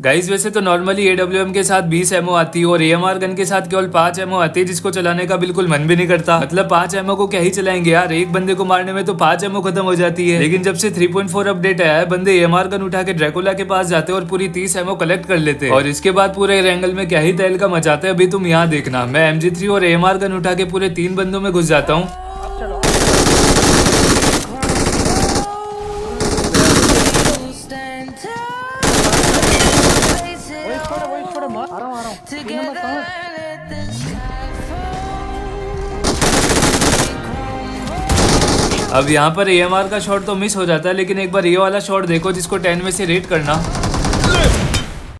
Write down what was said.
Guys वैसे तो normally AWM के साथ 20 एमओ आती है और AMR गन के साथ केवल 5 एमओ आती है, जिसको चलाने का बिल्कुल मन भी नहीं करता। मतलब 5 एमओ को क्या ही चलाएंगे यार, एक बंदे को मारने में तो 5 एमओ खत्म हो जाती है। लेकिन जब से 3.4 अपडेट आया है, बंदे AMR गन उठा के ड्रैकुला के पास जाते हैं और पूरी 30 एमओ कलेक्ट कर लेते हैं और इसके बाद पूरे एंगल में क्या ही तहलका मचाते हैं। अभी तुम यहाँ देखना, मैं MG3 और AMR गन उठा के पूरे 3 बंदों में घुस जाता हूँ। अब यहाँ पर AMR का शॉट तो मिस हो जाता है, लेकिन एक बार ये वाला शॉट देखो जिसको 10 में से रेट करना।